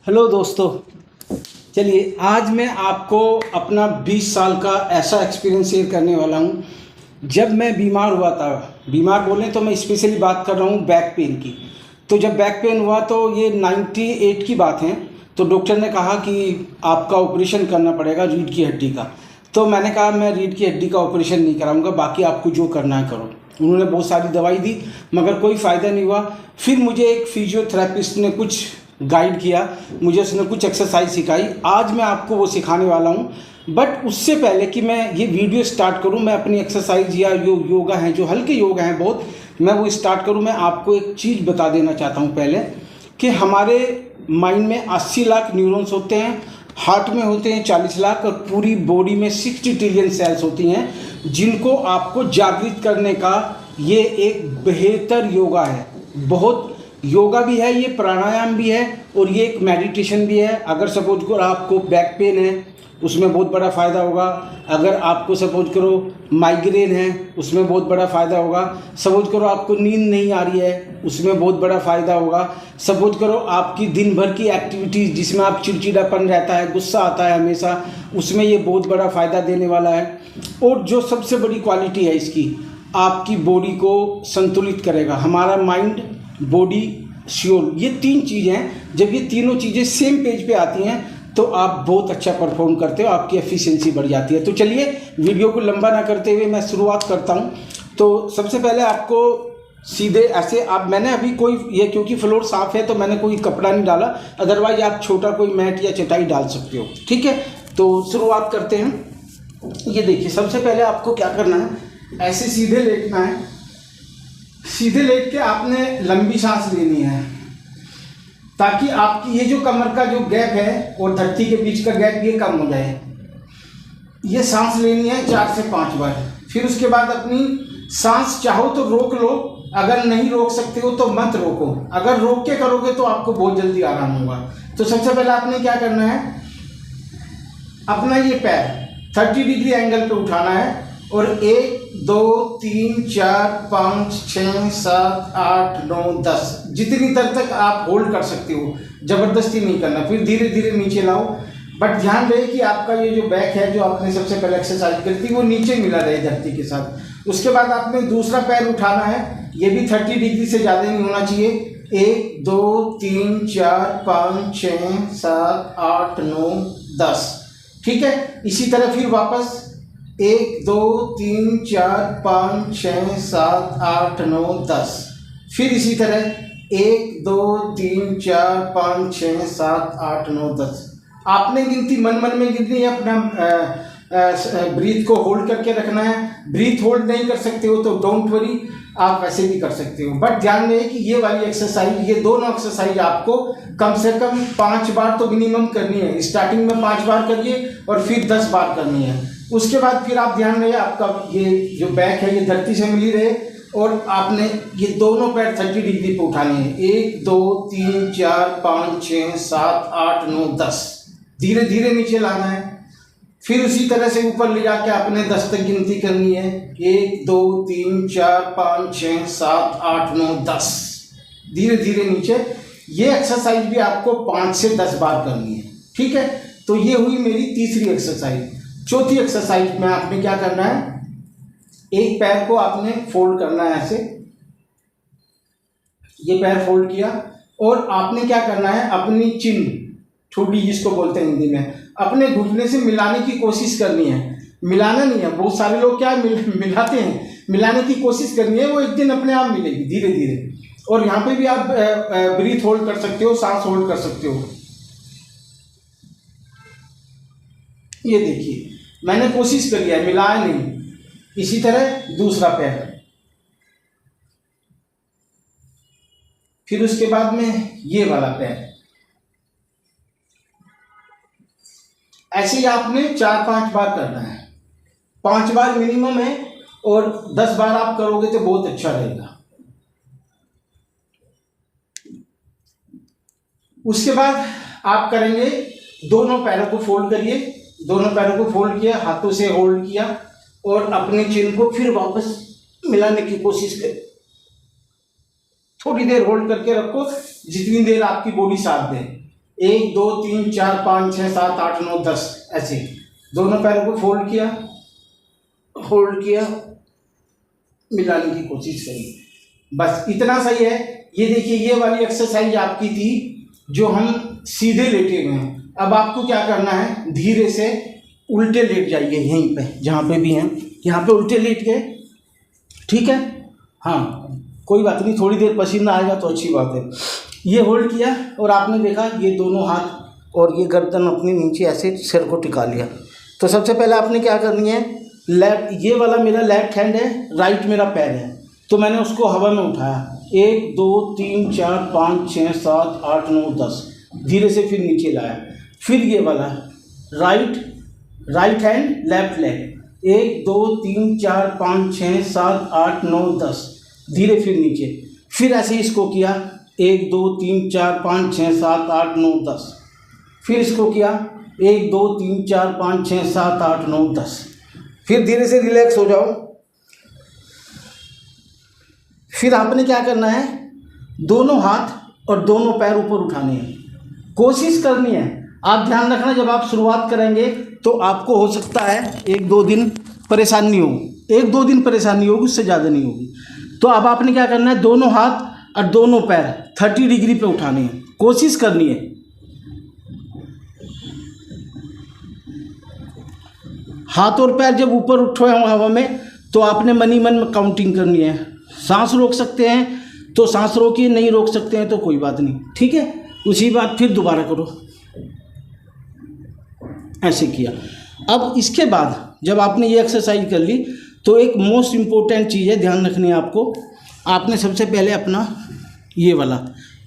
Hello दोस्तों, चलिए आज मैं आपको अपना 20 साल का ऐसा एक्सपीरियंस शेयर करने वाला हूँ। जब मैं बीमार हुआ था, बीमार बोलें तो मैं स्पेशली बात कर रहा हूँ बैक पेन की। तो जब बैक पेन हुआ तो ये 98 की बात है। तो डॉक्टर ने कहा कि आपका ऑपरेशन करना पड़ेगा रीढ़ की हड्डी का। तो मैंने कहा मैं रीढ़ की हड्डी का ऑपरेशन नहीं कराऊंगा, बाकी आपको जो करना है करो। उन्होंने बहुत सारी दवाई दी मगर कोई फ़ायदा नहीं हुआ। फिर मुझे एक फिजियोथेरेपिस्ट ने कुछ गाइड किया, मुझे उसने कुछ एक्सरसाइज सिखाई। आज मैं आपको वो सिखाने वाला हूँ। बट उससे पहले कि मैं ये वीडियो स्टार्ट करूँ, मैं अपनी एक्सरसाइज या योगा हैं जो हल्के योगा हैं बहुत, मैं वो स्टार्ट करूँ, मैं आपको एक चीज़ बता देना चाहता हूँ पहले कि हमारे माइंड में 80 लाख न्यूरॉन्स होते हैं, हार्ट में होते हैं 40 लाख और पूरी बॉडी में 60 ट्रिलियन सेल्स होती हैं, जिनको आपको जागृत करने का ये एक बेहतर योगा है। बहुत योगा भी है, ये प्राणायाम भी है और ये एक मेडिटेशन भी है। अगर सपोज करो आपको बैक पेन है उसमें बहुत बड़ा फ़ायदा होगा। अगर आपको सपोज करो माइग्रेन है उसमें बहुत बड़ा फ़ायदा होगा। सपोज करो आपको नींद नहीं आ रही है उसमें बहुत बड़ा फ़ायदा होगा। सपोज करो आपकी दिन भर की एक्टिविटीज़ जिसमें आप चिड़चिड़ापन रहता है, गुस्सा आता है हमेशा, उसमें ये बहुत बड़ा फ़ायदा देने वाला है। और जो सबसे बड़ी क्वालिटी है इसकी, आपकी बॉडी को संतुलित करेगा। हमारा माइंड, बॉडी, सोल, ये 3 चीज़ें हैं। जब ये तीनों चीज़ें सेम पेज पे आती हैं तो आप बहुत अच्छा परफॉर्म करते हो, आपकी एफिशिएंसी बढ़ जाती है। तो चलिए वीडियो को लंबा ना करते हुए मैं शुरुआत करता हूँ। तो सबसे पहले आपको सीधे ऐसे मैंने अभी कोई ये क्योंकि फ्लोर साफ़ है तो मैंने कोई कपड़ा नहीं डाला, अदरवाइज आप छोटा कोई मैट या चटाई डाल सकते हो। ठीक है, तो शुरुआत करते हैं। ये देखिए, सबसे पहले आपको क्या करना है, ऐसे सीधे लेटना है। सीधे लेट के आपने लंबी सांस लेनी है ताकि आपकी ये जो कमर का जो गैप है और धरती के बीच का गैप ये कम हो जाए। ये सांस लेनी है 4 से 5 बार। फिर उसके बाद अपनी सांस चाहो तो रोक लो, अगर नहीं रोक सकते हो तो मत रोको। अगर रोक के करोगे तो आपको बहुत जल्दी आराम होगा। तो सबसे पहले आपने क्या करना है, अपना ये पैर 30 डिग्री एंगल पे उठाना है और 1 2 3 4 5 6 7 8 9 10 जितनी देर तक आप होल्ड कर सकते हो, जबरदस्ती नहीं करना। फिर धीरे धीरे नीचे लाओ, बट ध्यान रहे कि आपका ये जो बैक है जो आपने सबसे पहले एक्सरसाइज करी थी वो नीचे मिला रहे धरती के साथ। उसके बाद आपने दूसरा पैर उठाना है, ये भी 30 डिग्री से ज़्यादा नहीं होना चाहिए। 1 2 3 4 5 6 7 8 9 10। ठीक है, इसी तरह फिर वापस 1 2 3 4 5 6 7 8 9 10। फिर इसी तरह 1 2 3 4 5 6 7 8 9 10। आपने गिनती मन मन में गिननी है, अपना ब्रीथ को होल्ड करके रखना है। ब्रीथ होल्ड नहीं कर सकते हो तो डोंट वरी, आप वैसे भी कर सकते हो। बट ध्यान रहे कि ये वाली एक्सरसाइज, ये दोनों एक्सरसाइज आपको कम से कम 5 बार तो मिनिमम करनी है। स्टार्टिंग में 5 बार करिए और फिर 10 बार करनी है। उसके बाद फिर आप ध्यान रहे आपका ये जो बैक है ये धरती से मिली रहे और आपने ये दोनों पैर 30 डिग्री पे उठाने हैं। 1 2 3 4 5 6 7 8 9 10। धीरे धीरे नीचे लाना है। फिर उसी तरह से ऊपर ले जाके आपने 10 तक गिनती करनी है। 1 2 3 4 5 6 7 8 9 10। धीरे धीरे नीचे। ये एक्सरसाइज भी आपको 5 से 10 बार करनी है। ठीक है, तो ये हुई मेरी तीसरी एक्सरसाइज। चौथी एक्सरसाइज में आपने क्या करना है, एक पैर को आपने फोल्ड करना है ऐसे, ये पैर फोल्ड किया और आपने क्या करना है, अपनी चिन, ठुड्डी जिसको बोलते हैं हिंदी में, अपने घुटने से मिलाने की कोशिश करनी है। मिलाना नहीं है, बहुत सारे लोग क्या मिलाते हैं, मिलाने की कोशिश करनी है, वो एक दिन अपने आप मिलेगी धीरे धीरे। और यहाँ पे भी आप ब्रीथ होल्ड कर सकते हो, सांस होल्ड कर सकते हो। ये देखिए मैंने कोशिश करी है, मिलाया नहीं। इसी तरह दूसरा पैर, फिर उसके बाद में ये वाला पैर। ऐसे ही आपने 4-5 बार करना है। 5 बार मिनिमम है और 10 बार आप करोगे तो बहुत अच्छा रहेगा। उसके बाद आप करेंगे, दोनों पैरों को फोल्ड करिए, दोनों पैरों को फोल्ड किया, हाथों से होल्ड किया और अपने चिन को फिर वापस मिलाने की कोशिश करें। थोड़ी देर होल्ड करके रखो, जितनी देर आपकी बॉडी साथ दे। 1 2 3 4 5 6 7 8 9 10 ऐसे दोनों पैरों को होल्ड किया, मिलाने की कोशिश करी, बस इतना सही है। ये देखिए ये वाली एक्सरसाइज आपकी थी जो हम सीधे लेटे हुए हैं। अब आपको क्या करना है, धीरे से उल्टे लेट जाइए, यहीं पे जहाँ पे भी हैं यहाँ पे उल्टे लेट गए, ठीक है। हाँ कोई बात नहीं, थोड़ी देर पसीना आएगा तो अच्छी बात है। ये होल्ड किया और आपने देखा ये दोनों हाथ और ये गर्दन अपने नीचे ऐसे सिर को टिका लिया। तो सबसे पहले आपने क्या करनी है, लेफ्ट, ये वाला मेरा लेफ्ट हैंड है, राइट मेरा पैर है, तो मैंने उसको हवा में उठाया, 1 2 3 4 5 6 7 8 9 10, धीरे से फिर नीचे लाया। फिर ये वाला राइट हैंड लेफ्ट लेग, 1 2 3 4 5 6 7 8 9 10, धीरे फिर नीचे। फिर ऐसे इसको किया, 1 2 3 4 5 6 7 8 9 10, फिर इसको किया 1 2 3 4 5 6 7 8 9 10। फिर धीरे से रिलैक्स हो जाओ। फिर आपने क्या करना है, दोनों हाथ और दोनों पैर ऊपर उठाने हैं, कोशिश करनी है। आप ध्यान रखना, जब आप शुरुआत करेंगे तो आपको हो सकता है 1 2 दिन परेशानी हो, 1 2 दिन परेशानी होगी, उससे ज़्यादा नहीं होगी। तो अब आपने क्या करना है, दोनों हाथ और दोनों पैर 30 डिग्री पे उठाने हैं, कोशिश करनी है। हाथ और पैर जब ऊपर उठे हों हवा में तो आपने मनी मन में काउंटिंग करनी है। सांस रोक सकते हैं तो सांस रोकिए, नहीं रोक सकते हैं तो कोई बात नहीं, ठीक है। उसी बात फिर दोबारा करो, ऐसे किया। अब इसके बाद जब आपने ये एक्सरसाइज कर ली तो एक मोस्ट इम्पोर्टेंट चीज़ है, ध्यान रखनी है आपको। आपने सबसे पहले अपना ये वाला,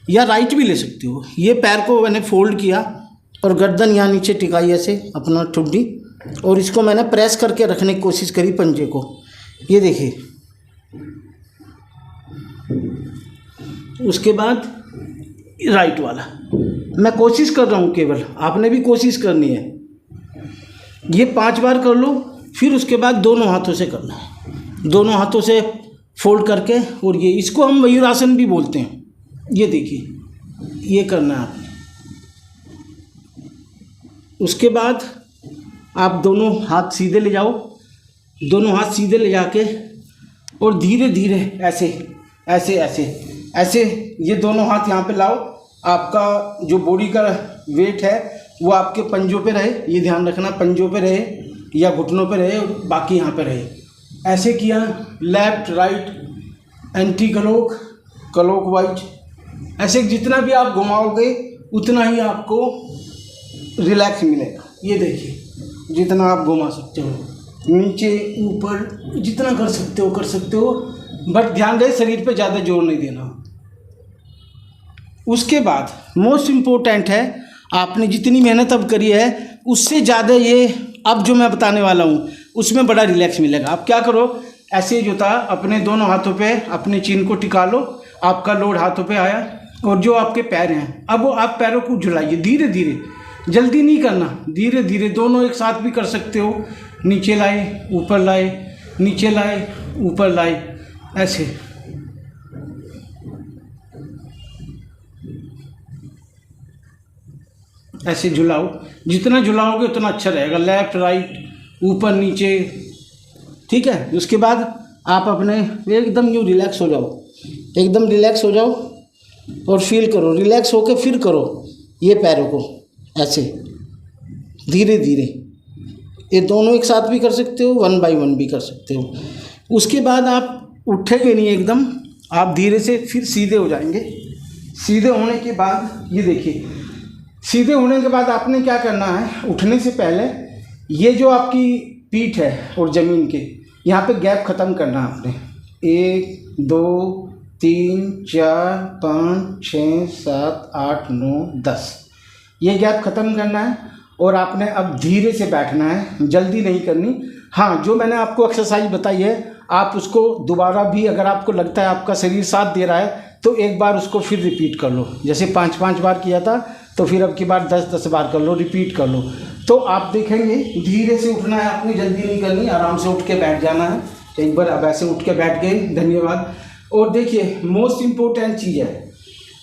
या राइट भी ले सकते हो, ये पैर को मैंने फोल्ड किया और गर्दन यहाँ नीचे टिकाई ऐसे अपना ठुड्डी, और इसको मैंने प्रेस करके रखने की कोशिश करी पंजे को। ये देखिए, उसके बाद राइट वाला मैं कोशिश कर रहा हूँ, केवल आपने भी कोशिश करनी है। ये 5 बार कर लो, फिर उसके बाद दोनों हाथों से करना है, दोनों हाथों से फोल्ड करके, और ये इसको हम मयूरासन भी बोलते हैं। ये देखिए ये करना है आपने। उसके बाद आप दोनों हाथ सीधे ले जाओ, दोनों हाथ सीधे ले जाके और धीरे धीरे ऐसे ऐसे ऐसे ऐसे ये दोनों हाथ यहाँ पे लाओ। आपका जो बॉडी का वेट है वो आपके पंजों पे रहे, ये ध्यान रखना, पंजों पे रहे या घुटनों पे रहे, बाकी यहाँ पे रहे। ऐसे किया, left right anti clock clock wise, ऐसे जितना भी आप घुमाओगे उतना ही आपको रिलैक्स मिलेगा। ये देखिए जितना आप घुमा सकते हो, नीचे ऊपर जितना कर सकते हो, बट ध्यान रहे शरीर पे ज़्यादा जोर नहीं देना। उसके बाद मोस्ट इम्पोर्टेंट है, आपने जितनी मेहनत अब करी है उससे ज़्यादा ये अब जो मैं बताने वाला हूँ उसमें बड़ा रिलैक्स मिलेगा। आप क्या करो, ऐसे जो था अपने दोनों हाथों पे अपने चिन को टिका लो, आपका लोड हाथों पे आया, और जो आपके पैर हैं अब वो आप पैरों को झुलाइए धीरे धीरे, जल्दी नहीं करना, धीरे धीरे। दोनों एक साथ भी कर सकते हो, नीचे लाए ऊपर लाए, नीचे लाए ऊपर लाए, ऐसे। ऐसे झुलाओ, जितना झुलाओगे उतना अच्छा रहेगा, लेफ्ट राइट ऊपर नीचे, ठीक है। उसके बाद आप अपने एकदम यूँ रिलैक्स हो जाओ, एकदम रिलैक्स हो जाओ और फील करो, रिलैक्स होके फिर करो ये पैरों को ऐसे धीरे धीरे। ये दोनों एक साथ भी कर सकते हो, 1 बाय 1 भी कर सकते हो। उसके बाद आप उठेंगे नहीं एकदम, आप धीरे से फिर सीधे हो जाएंगे। सीधे होने के बाद ये देखिए, सीधे होने के बाद आपने क्या करना है, उठने से पहले ये जो आपकी पीठ है और ज़मीन के यहाँ पे गैप ख़त्म करना है आपने। 1 2 3 4 5 6 7 8 9 10, ये गैप ख़त्म करना है। और आपने अब धीरे से बैठना है, जल्दी नहीं करनी। हाँ, जो मैंने आपको एक्सरसाइज बताई है आप उसको दोबारा भी, अगर आपको लगता है आपका शरीर साथ दे रहा है तो एक बार उसको फिर रिपीट कर लो। जैसे 5 बार किया था तो फिर अब की बार 10 बार कर लो, रिपीट कर लो। तो आप देखेंगे धीरे से उठना है आपने, जल्दी नहीं करनी, आराम से उठ के बैठ जाना है। एक बार अब ऐसे उठ के बैठ गए, धन्यवाद। और देखिए मोस्ट इम्पोर्टेंट चीज़ है,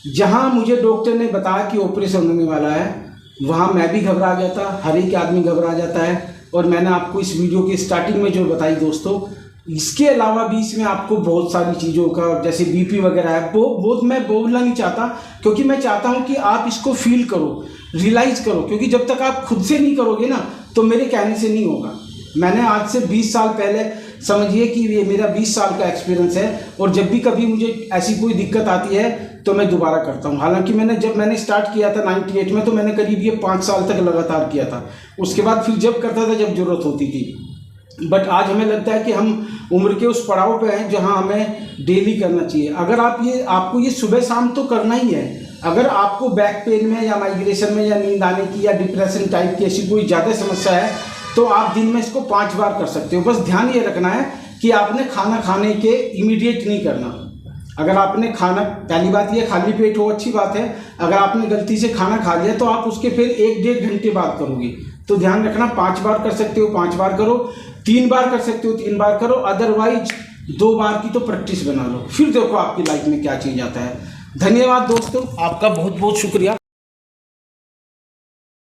जहाँ मुझे डॉक्टर ने बताया कि ऑपरेशन होने वाला है, वहाँ मैं भी घबरा गया था, हर एक आदमी घबरा जाता है। और मैंने आपको इस वीडियो की स्टार्टिंग में जो बताई दोस्तों, इसके अलावा भी इसमें आपको बहुत सारी चीज़ों का, जैसे बीपी वगैरह है, वो मैं बोलना नहीं चाहता, क्योंकि मैं चाहता हूँ कि आप इसको फील करो, रियलाइज़ करो, क्योंकि जब तक आप खुद से नहीं करोगे ना, तो मेरे कहने से नहीं होगा। मैंने आज से 20 साल पहले, समझिए कि ये मेरा 20 साल का एक्सपीरियंस है, और जब भी कभी मुझे ऐसी कोई दिक्कत आती है तो मैं दोबारा करता हूँ। हालांकि जब मैंने स्टार्ट किया था 98 में, तो मैंने करीब ये 5 साल तक लगातार किया था। उसके बाद फिर जब करता था जब ज़रूरत होती थी। बट आज हमें लगता है कि हम उम्र के उस पड़ाव पे हैं जहाँ हमें डेली करना चाहिए। अगर आपको ये सुबह शाम तो करना ही है। अगर आपको बैक पेन में या माइग्रेशन में या नींद आने की या डिप्रेशन टाइप की ऐसी कोई ज़्यादा समस्या है, तो आप दिन में इसको 5 बार कर सकते हो। बस ध्यान ये रखना है कि आपने खाना खाने के इमीडिएट नहीं करना। अगर आपने खाना, पहली बात ये खाली पेट हो, अच्छी बात है। अगर आपने गलती से खाना खा लिया तो आप उसके फिर 1-1.5 घंटे बाद करोगे। तो ध्यान रखना, 5 बार कर सकते हो 5 बार करो, 3 बार कर सकते हो 3 बार करो, अदरवाइज 2 बार की तो प्रैक्टिस बना लो। फिर देखो आपकी लाइफ में क्या चीज़ आता है। धन्यवाद दोस्तों, आपका बहुत बहुत शुक्रिया।